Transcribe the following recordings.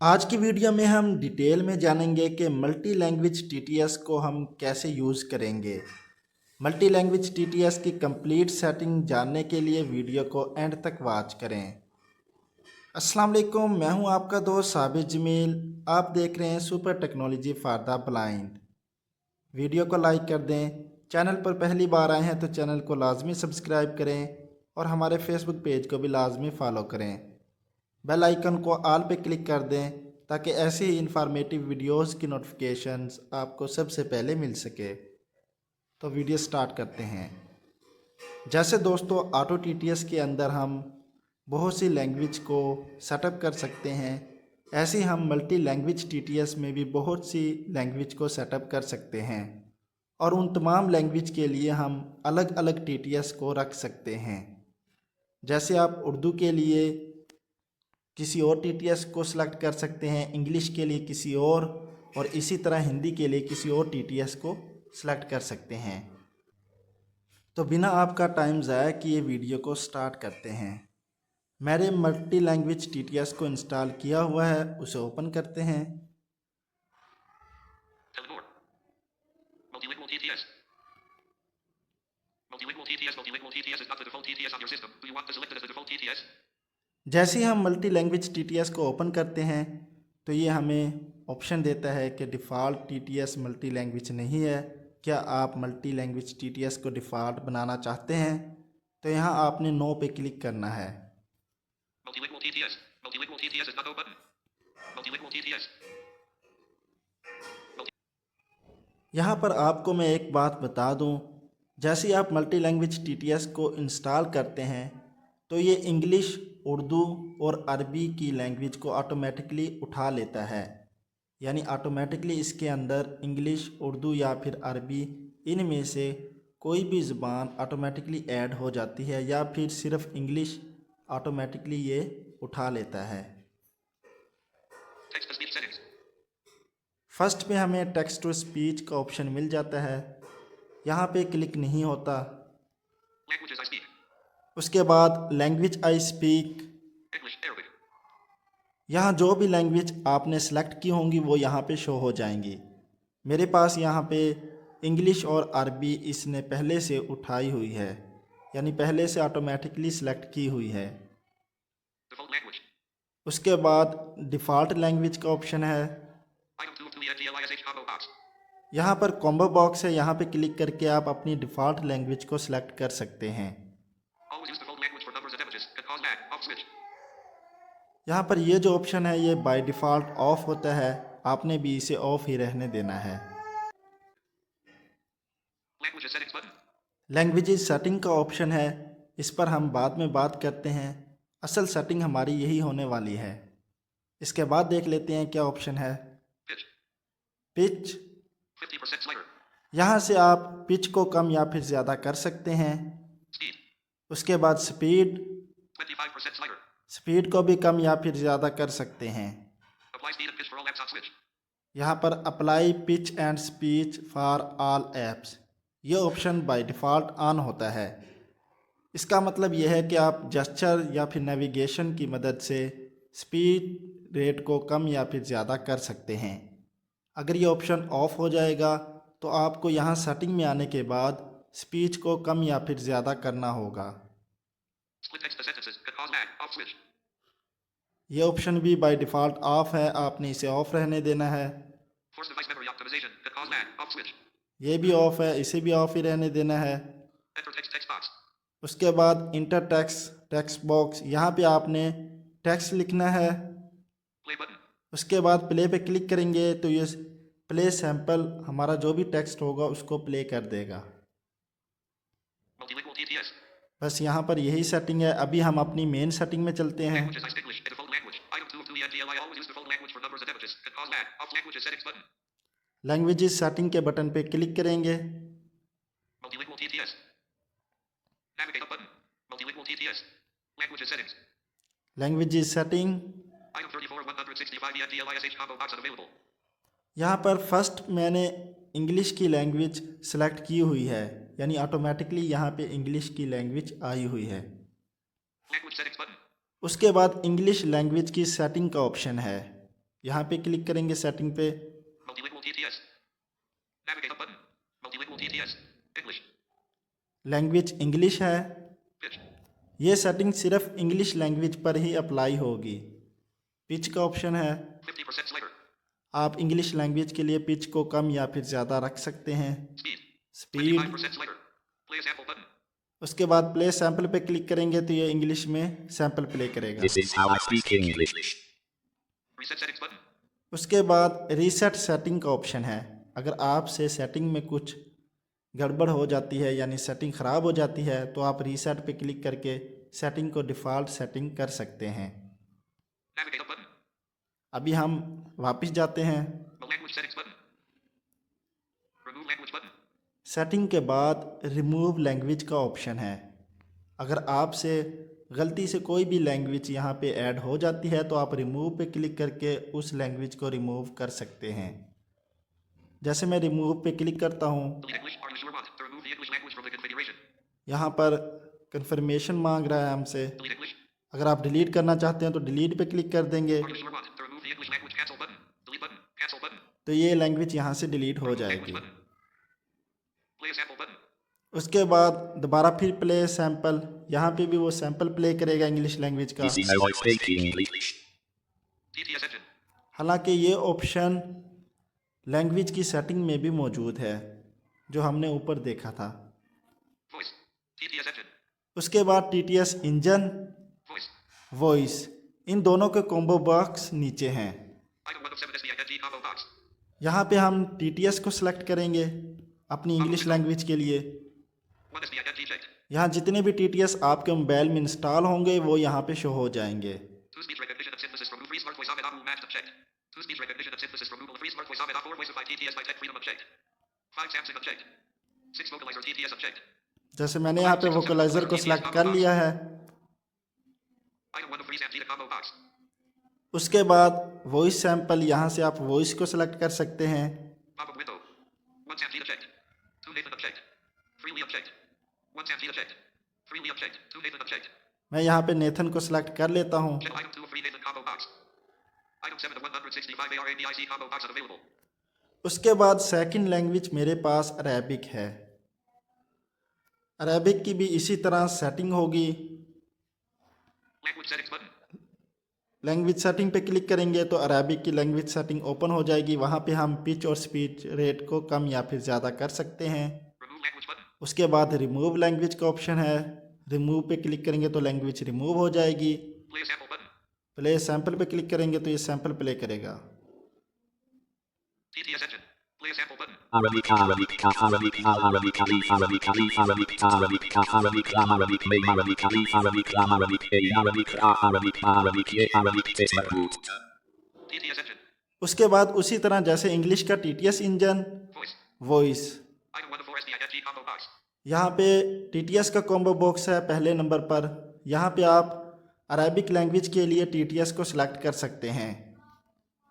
आज की वीडियो में हम डिटेल में जानेंगे कि मल्टी लैंग्वेज टीटीएस को हम कैसे यूज़ करेंगे। मल्टी लैंग्वेज टीटीएस की कंप्लीट सेटिंग जानने के लिए वीडियो को एंड तक वॉच करें। अस्सलाम वालेकुम, मैं हूं आपका दोस्त साबिर जमील। आप देख रहे हैं super technology for the blind. Video को लाइक कर दें। चैनल पर पहली बार आए हैं तो चैनल को लाजमी सब्सक्राइब करें और हमारे फेसबुक पेज को भी लाजमी फ़ॉलो करें। बेल आइकन को ऑल पे क्लिक कर दें ताकि ऐसी ही इंफॉर्मेटिव वीडियोस की नोटिफिकेशंस आपको सबसे पहले मिल सके। तो वीडियो स्टार्ट करते हैं। जैसे दोस्तों, ऑटो टीटीएस के अंदर हम बहुत सी लैंग्वेज को सेटअप कर सकते हैं, ऐसे ही हम मल्टी लैंग्वेज टीटीएस में भी बहुत सी लैंग्वेज को सेटअप कर सकते हैं और उन तमाम लैंग्वेज के लिए हम अलग अलग टीटीएस को रख सकते हैं। जैसे आप उर्दू के लिए किसी और टीटीएस को सिलेक्ट कर सकते हैं, इंग्लिश के लिए किसी और इसी तरह हिंदी के लिए किसी और टीटीएस को सिलेक्ट कर सकते हैं। तो बिना आपका टाइम ज़ाया किए वीडियो को स्टार्ट करते हैं। मैंने मल्टी लैंग्वेज टीटीएस को इंस्टॉल किया हुआ है, उसे ओपन करते हैं। Multilingual TTS. Multilingual TTS. Multilingual TTS is not the default TTS on your system. Do you want to select it as the default TTS? जैसे ही हम मल्टी लैंग्वेज टीटीएस को ओपन करते हैं तो ये हमें ऑप्शन देता है कि डिफ़ॉल्ट टीटीएस मल्टी लैंग्वेज नहीं है। क्या आप मल्टी लैंग्वेज टीटीएस को डिफ़ॉल्ट बनाना चाहते हैं? तो यहाँ आपने नो पे क्लिक करना है। Multilingual TTS. Multilingual TTS is not no button. Multilingual TTS. यहाँ पर आपको मैं एक बात बता दूँ, जैसे ही आप मल्टी लैंग्वेज टीटीएस को इंस्टॉल करते हैं तो ये इंग्लिश, उर्दू और अरबी की लैंग्वेज को ऑटोमेटिकली उठा लेता है। यानी ऑटोमेटिकली इसके अंदर इंग्लिश, उर्दू या फिर अरबी इनमें से कोई भी ज़ुबान ऑटोमेटिकली ऐड हो जाती है या फिर सिर्फ इंग्लिश ऑटोमेटिकली ये उठा लेता है। Text to speech settings. First पे हमें टेक्स्ट टू स्पीच का ऑप्शन मिल जाता है, यहाँ पे क्लिक नहीं होता। Languages I speak. उसके बाद language I speak, English, Arabic. यहाँ जो भी लैंग्वेज आपने सेलेक्ट की होंगी वो यहाँ पे शो हो जाएंगी। मेरे पास यहाँ पे इंग्लिश और अरबी इसने पहले से उठाई हुई है, यानी पहले से ऑटोमेटिकली सिलेक्ट की हुई है। Default language. उसके बाद डिफ़ॉल्ट लैंग्वेज का ऑप्शन है। Item 2 of 2 ENTLISH combo box. यहाँ पर कॉम्बो बॉक्स है, यहाँ पे क्लिक करके आप अपनी डिफ़ॉल्ट लैंग्वेज को सिलेक्ट कर सकते हैं। Always use default language for numbers and images. Can cause lag. Off switch. यहाँ पर ये जो ऑप्शन है ये बाय डिफ़ॉल्ट ऑफ होता है, आपने भी इसे ऑफ ही रहने देना है। Languages settings button. Languages setting का ऑप्शन है, इस पर हम बाद में बात करते हैं। असल सेटिंग हमारी यही होने वाली है। इसके बाद देख लेते हैं क्या ऑप्शन है। Pitch. Pitch, 50% slider. यहाँ से आप पिच को कम या फिर ज़्यादा कर सकते हैं। Speed. उसके बाद स्पीड, 25% slider. स्पीड को भी कम या फिर ज़्यादा कर सकते हैं। Apply speed and pitch for all apps on switch. यहाँ पर apply pitch and speech for all apps, ये ऑप्शन बाय डिफ़ॉल्ट ऑन होता है। इसका मतलब यह है कि आप जेस्चर या फिर नेविगेशन की मदद से स्पीड रेट को कम या फिर ज़्यादा कर सकते हैं। अगर ये ऑप्शन ऑफ हो जाएगा तो आपको यहाँ सेटिंग में आने के बाद स्पीच को कम या फिर ज़्यादा करना होगा। Split text to sentences. Can cause lag. Off switch. ये ऑप्शन भी बाय डिफ़ॉल्ट ऑफ है, आपने इसे ऑफ रहने देना है। Force device memory optimization. Can cause lag. Off switch. ये भी ऑफ है, इसे भी ऑफ ही रहने देना है। Enter text box. उसके बाद इंटर टेक्स्ट बॉक्स, यहाँ पे आपने टेक्स्ट लिखना है। Play button. उसके बाद प्ले पे क्लिक करेंगे तो ये प्ले सैंपल हमारा जो भी टेक्स्ट होगा उसको प्ले कर देगा। Multilingual TTS. बस यहाँ पर यही सेटिंग है। अभी हम अपनी मेन सेटिंग में चलते हैं। Languages I English. Default language. Item 2 of 2 ENTLI. Always use default language for numbers and images. Can cause lag. Off languages settings button. Languages setting के बटन पे क्लिक करेंगे। Multilingual TTS. Navigate up button. Multilingual TTS. Languages settings. Languages setting, Item 34 165 ENTLISH combo box unavailable. यहाँ पर first मैंने English की language select की हुई है, यानी ऑटोमेटिकली यहाँ पे इंग्लिश की लैंग्वेज आई हुई है। Language settings button. उसके बाद इंग्लिश लैंग्वेज की सेटिंग का ऑप्शन है। यहाँ पे क्लिक करेंगे सेटिंग पे। Multilingual TTS. Navigate up button. Multilingual TTS. English. Language English है। Pitch. ये सेटिंग सिर्फ इंग्लिश लैंग्वेज पर ही अप्लाई होगी। पिच का ऑप्शन है, 50% slider. आप इंग्लिश लैंग्वेज के लिए पिच को कम या फिर ज़्यादा रख सकते हैं। Speed. Speed. 25% slider. Play a sample button. उसके बाद प्ले सैंपल पे क्लिक करेंगे तो ये इंग्लिश में सैंपल प्ले करेगा। This is how I speak English. Reset settings button. उसके बाद रीसेट सेटिंग का ऑप्शन है। अगर आपसे सेटिंग में कुछ गड़बड़ हो जाती है यानी सेटिंग ख़राब हो जाती है तो आप रीसेट पे क्लिक करके सेटिंग को डिफ़ॉल्ट सेटिंग कर सकते हैं। Navigate up button. अभी हम वापस जाते हैं। The language settings button. Remove language button. Setting के बाद रिमूव लैंग्वेज का ऑप्शन है। अगर आपसे गलती से कोई भी लैंग्वेज यहाँ पे ऐड हो जाती है तो आप रिमूव पे क्लिक करके उस लैंग्वेज को रिमूव कर सकते हैं। जैसे मैं रिमूव पे क्लिक करता हूँ, Delete English. Are you sure want to remove the English language from the configuration? यहाँ पर कन्फर्मेशन मांग रहा है हमसे। Delete English. अगर आप डिलीट करना चाहते हैं तो डिलीट पे क्लिक कर देंगे Are you sure want to remove the English language? Cancel button. Delete button. Cancel button. तो ये लैंग्वेज यहाँ से डिलीट हो Remove language जाएगी। button. Play a sample button. उसके बाद दोबारा फिर प्ले सैंपल, यहाँ पे भी वो सैंपल प्ले करेगा इंग्लिश लैंग्वेज का। This is how I speak English. TTS engine. हालांकि ये ऑप्शन लैंग्वेज की सेटिंग में भी मौजूद है जो हमने ऊपर देखा था। Voice. TTS engine. उसके बाद TTS इंजन, Voice. वॉइस, इन दोनों के कॉम्बो बॉक्स नीचे हैं। Item 1 of 7 is the ING combo box. यहाँ पे हम TTS को सिलेक्ट करेंगे अपनी इंग्लिश लैंग्वेज के लिए। 1 is the ING checked. यहाँ जितने भी TTS आपके मोबाइल में इंस्टॉल होंगे वो यहाँ पे शो हो जाएंगे। 2 speech recognition and synthesis from Google 3 smart voice Ahmed Abu matched unchecked. 2 speech recognition and synthesis from Google 3 smart voice Ahmed Abu 4 voice of TTS by tech freedom unchecked. 5 Samsung unchecked. 6 vocalizer TTS unchecked. जैसे मैंने यहाँ पे vocaliser को select कर लिया है। Item 1 of 3 Samsung combo box. उसके बाद वॉइस सैंपल, यहाँ से आप वॉइस को सिलेक्ट कर सकते हैं। Pop-up window. 1 Samsung unchecked. 2 Nathan unchecked. Freely unchecked. 1 Samsung unchecked. Freely unchecked. 2 Nathan unchecked. मैं यहाँ पे नेथन को सिलेक्ट कर लेता हूँ। Check item 2 of 3 Nathan combo box. Item 7 of 165 ARABIC combo box unavailable. उसके बाद सेकंड लैंग्वेज मेरे पास अरेबिक है। अरेबिक की भी इसी तरह सेटिंग होगी। Language settings button. Language setting पे क्लिक करेंगे तो अरेबिक की लैंग्वेज सेटिंग ओपन हो जाएगी। वहाँ पे हम पिच और स्पीच रेट को कम या फिर ज़्यादा कर सकते हैं। Remove language button. उसके बाद रिमूव लैंग्वेज का ऑप्शन है। रिमूव पे क्लिक करेंगे तो लैंग्वेज रिमूव हो जाएगी। Play a sample button. Play sample पे क्लिक करेंगे तो ये सैंपल प्ले करेगा। TTS engine. Play a sample button. Arabic, Arabic, Arabic, Arabic, Alif, Arabic, Alif, Arabic, Arabic, Arabic, Arabic, May, Arabic, Alif, Arabic, Arabic, A, Arabic, Arabic, Arabic, A, Arabic, Test Mahmoud. TTS engine. उसके बाद उसी तरह जैसे English का TTS engine, Voice. Voice, Item 1 of 4 is the ING combo box. यहाँ पे TTS का combo box है पहले नंबर पर। यहाँ पे आप अरेबिक लैंग्वेज के लिए TTS को सिलेक्ट कर सकते हैं।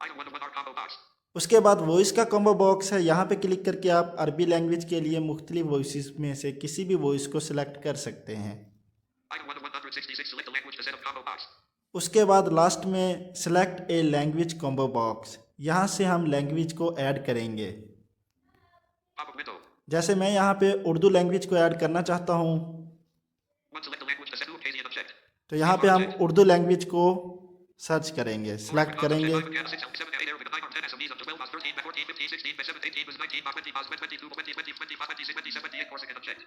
Item 1 of 1 R combo box. उसके बाद वॉइस का कॉम्बो बॉक्स है। यहाँ पे क्लिक करके आप अरबी लैंग्वेज के लिए मुख्तलिफ वॉइस में से किसी भी वॉइस को सिलेक्ट कर सकते हैं। Item 1 of 166 select the language cassette of combo box. उसके बाद लास्ट में select a language combo box, यहाँ से हम लैंग्वेज को ऐड करेंगे। Pop-up window. जैसे मैं यहाँ पे उर्दू लैंग्वेज को ऐड करना चाहता हूँ 1 select the language cassette 2 Ocasian unchecked. तो यहाँ पे हम उर्दू लैंग्वेज को सर्च करेंगे, सिलेक्ट करेंगे। 6 7 8 with 9 10 SMEs of 12 13 14 15 16 17 18 19 20 22 20 25 26 27 28 Corsican unchecked.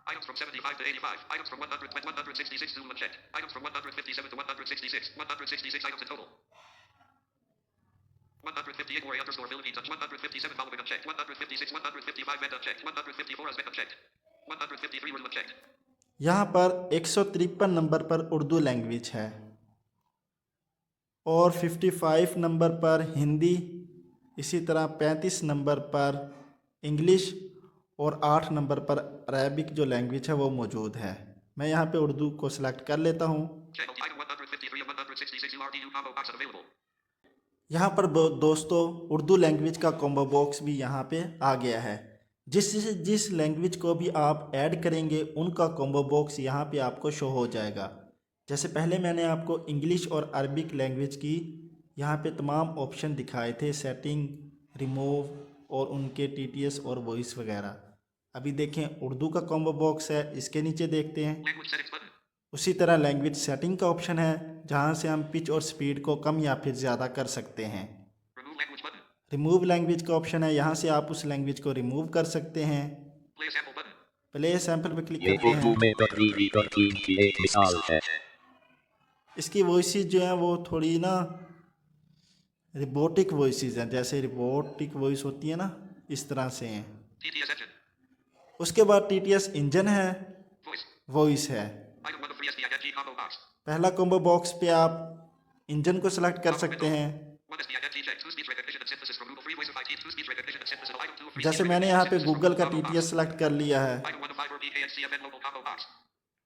Items from 75 to 85. Items from 100 to 166 Zoom unchecked. Items from 157 to 166. 166 items in total. 158 Warrior underscore Philippines. 157 following unchecked. 156 155 Meta unchecked. 154 Uzbek unchecked. 153 Urdu unchecked. यहाँ पर 153 number पर Urdu language है और 55 number पर हिंदी, इसी तरह 35 number पर English और 8 नंबर पर अरेबिक जो लैंग्वेज है वो मौजूद है। मैं यहाँ पे उर्दू को सिलेक्ट कर लेता हूँ। Check item 153 of 166 URDU combo box unavailable. यहाँ पर दोस्तों उर्दू लैंग्वेज का कॉम्बो बॉक्स भी यहाँ पे आ गया है। जिस लैंग्वेज को भी आप ऐड करेंगे उनका कॉम्बो बॉक्स यहाँ पे आपको शो हो जाएगा। जैसे पहले मैंने आपको इंग्लिश और अरबिक लैंग्वेज की यहाँ पे तमाम ऑप्शन दिखाए थे, सेटिंग, रिमूव और उनके टीटीएस और वॉइस वगैरह। अभी देखें उर्दू का कॉम्बो बॉक्स है, इसके नीचे देखते हैं। Language settings button. उसी तरह लैंग्वेज सेटिंग का ऑप्शन है जहाँ से हम पिच और स्पीड को कम या फिर ज़्यादा कर सकते हैं। Remove language button. Remove language का ऑप्शन है, यहाँ से आप उस लैंग्वेज को रिमूव कर सकते हैं। Play sample button. Play sample पे क्लिक ये करते उर्दू हैं। में तकरीरी तरकीब की एक मिसाल है। इसकी वॉइसेस जो हैं वो थोड़ी ना रोबोटिक वॉइसेस हैं, जैसे रोबोटिक वॉइस होती है ना, इस तरह से हैं। TTS engine. उसके बाद टीटीएस इंजन है, Voice. वॉइस है। Item 1 of 3 SDING combo box. पहला कॉम्बो बॉक्स पे आप इंजन को सिलेक्ट कर सकते हैं। 1 SDING check. 2 speech recognition and synthesis from Google Free Voice of IT. 2 speech recognition and synthesis. Item 2 of 3 जैसे मैंने यहाँ पे गूगल का टीटीएस सिलेक्ट कर लिया है। Item 1 of 5 PK and CFN local combo box.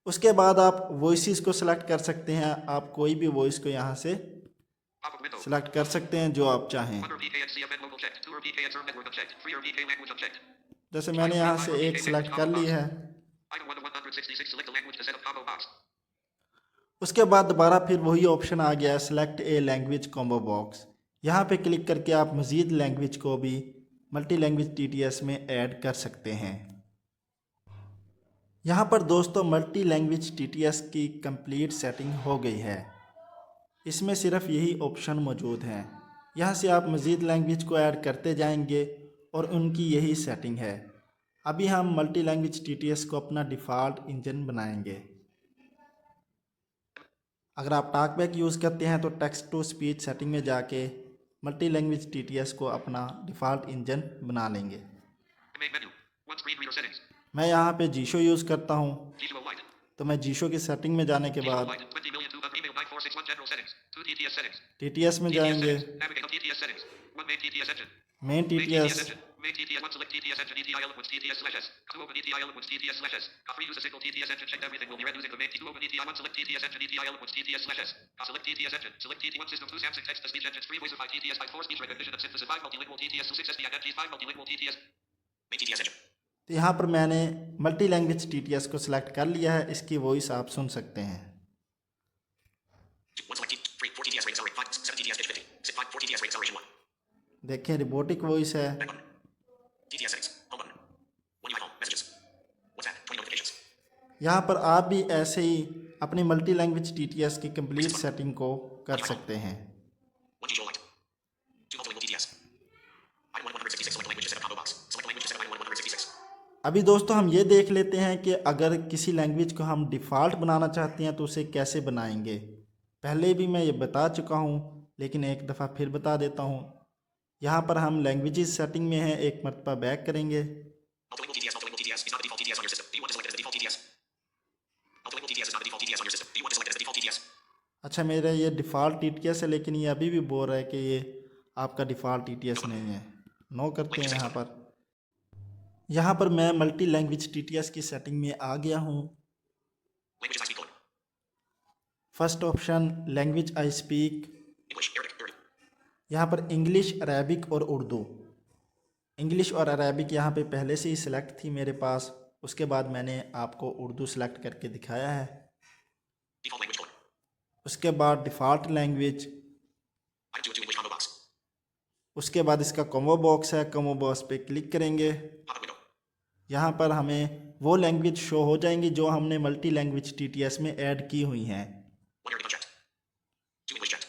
उसके बाद आप वॉइसेस को सिलेक्ट कर सकते हैं। आप कोई भी वॉइस को यहाँ से Pop-up window. सिलेक्ट कर सकते हैं जो आप चाहें। 1 PK and CFN local checked. 2 PK and term network unchecked. 3 PK language unchecked. जैसे मैंने यहाँ से एक सिलेक्ट कर ली है। Item 1 of 166. Select the language to set up combo box. उसके बाद दोबारा फिर वही ऑप्शन आ गया, select a language combo box. यहाँ पे क्लिक करके आप मज़ीद लैंग्वेज को भी मल्टी लैंग्वेज टीटीएस में ऐड कर सकते हैं। यहाँ पर दोस्तों मल्टी लैंग्वेज टीटीएस की कंप्लीट सेटिंग हो गई है। इसमें सिर्फ यही ऑप्शन मौजूद हैं। यहाँ से आप मज़ीद लैंग्वेज को ऐड करते जाएंगे और उनकी यही सेटिंग है। अभी हम मल्टी लैंग्वेज टीटीएस को अपना डिफ़ॉल्ट इंजन बनाएंगे। अगर आप टॉकबैक यूज़ करते हैं तो टेक्स्ट टू स्पीच सेटिंग में जाके मल्टी लैंग्वेज टीटीएस को अपना डिफ़ॉल्ट इंजन बना लेंगे। Main menu. 1 screen reader settings. मैं यहाँ पे जीशो यूज़ करता हूँ, G2 White. तो मैं जीशो की सेटिंग में जाने के G2 बाद White. 20,002 email 9461 general settings. 2 TTS settings. TTS में TTS जाएंगे। settings. Navigate on TTS settings. 1 main TTS engine. Main Main TTS TTS, engine. Main TTS 1 select TTS engine ETI eloquence TTS /S. To open ETI eloquence TTS /S. Free use a single TTS engine checked everything will be read using the main to open ETI 1 select TTS engine ETI eloquence TTS /S. Select TTS engine. Select TT1 system 2 Samsung text to speech engines 3 voice of TTS by 4 speech recognition and synthesis 5 multilingual TTS 6 SDING 5 multilingual TTS. Main TTS engine. तो यहाँ पर मैंने multi language TTS को select कर लिया है। इसकी voice आप सुन सकते हैं। 1 select T 3 4 TTS rate accelerate 5 7 TTS pitch 50 6 5 4 TTS rate acceleration 1. देखें रोबोटिक वॉइस है। Back button. TTS settings. Home button. 1 UI home messages. WhatsApp 20 notifications. यहाँ पर आप भी ऐसे ही अपनी मल्टी लैंग्वेज टीटीएस की कंप्लीट सेटिंग को कर सकते हैं। 1 G Light. 2 multilingual TTS. Item 1 166 select the language to set up combo box. Select the language to set up item 1 166. अभी दोस्तों हम ये देख लेते हैं कि अगर किसी लैंग्वेज को हम डिफ़ॉल्ट बनाना चाहते हैं तो उसे कैसे बनाएंगे। पहले भी मैं ये बता चुका हूँ लेकिन एक दफ़ा फिर बता देता हूँ। यहाँ पर हम लैंग्वेजेस सेटिंग में हैं, एक मरतबा बैक करेंगे। Multilingual TTS is not the default TTS on your system. Do you want to select it as the default TTS? Multilingual TTS is not the default TTS on your system. Do you want to select it as the default TTS? अच्छा, मेरा ये default TTS है लेकिन ये अभी भी बोल रहा है कि ये आपका डिफ़ॉल्ट टीटीएस नहीं है। नो करते हैं यहाँ पर। यहाँ पर मैं मल्टी लैंग्वेज टीटीएस की सेटिंग में आ गया हूँ। Languages I speak on. First option language I speak. English, Arabic, Urdu. यहाँ पर इंग्लिश, अरेबिक और उर्दू। इंग्लिश और अरेबिक यहाँ पे पहले से ही सिलेक्ट थी मेरे पास। उसके बाद मैंने आपको उर्दू सिलेक्ट करके दिखाया है। Default language color. उसके बाद default language. Item 2 of 2 English combo box. उसके बाद इसका कॉम्बो बॉक्स है, कॉम्बो बॉक्स पे क्लिक करेंगे। Pop-up window. यहाँ पर हमें वो लैंग्वेज शो हो जाएंगी जो हमने मल्टी लैंग्वेज टीटीएस में ऐड की हुई हैं। 1 Arabic unchecked. 2 English checked.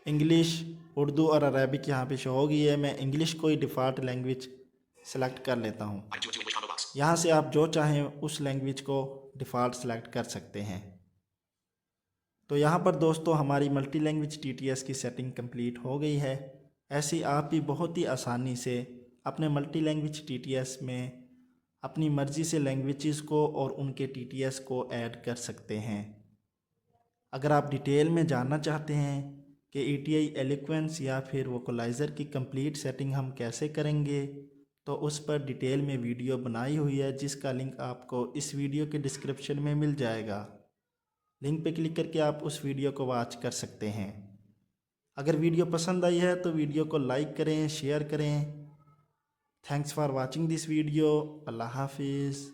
English, Urdu और अरेबिक यहाँ पे शो होगी है। मैं इंग्लिश को ही डिफ़ॉल्ट लैंग्वेज सेलेक्ट कर लेता हूँ। Item 2 of 2 English combo box. यहाँ से आप जो चाहें उस लैंग्वेज को डिफ़ॉल्ट सेलेक्ट कर सकते हैं। तो यहाँ पर दोस्तों हमारी मल्टी लैंग्वेज टीटीएस की सेटिंग कंप्लीट हो गई है। ऐसी आप भी बहुत ही आसानी से अपने मल्टी लैंग्वेज टीटीएस में अपनी मर्ज़ी से लैंग्वेजेस को और उनके टीटीएस को ऐड कर सकते हैं। अगर आप डिटेल में जानना चाहते हैं कि ETI एलोक्वेंस या फिर वोकलाइज़र की कंप्लीट सेटिंग हम कैसे करेंगे तो उस पर डिटेल में वीडियो बनाई हुई है, जिसका लिंक आपको इस वीडियो के डिस्क्रिप्शन में मिल जाएगा। लिंक पे क्लिक करके आप उस वीडियो को वॉच कर सकते हैं। अगर वीडियो पसंद आई है तो वीडियो को लाइक करें, शेयर करें। Thanks for watching this video. अल्लाह हाफिज़।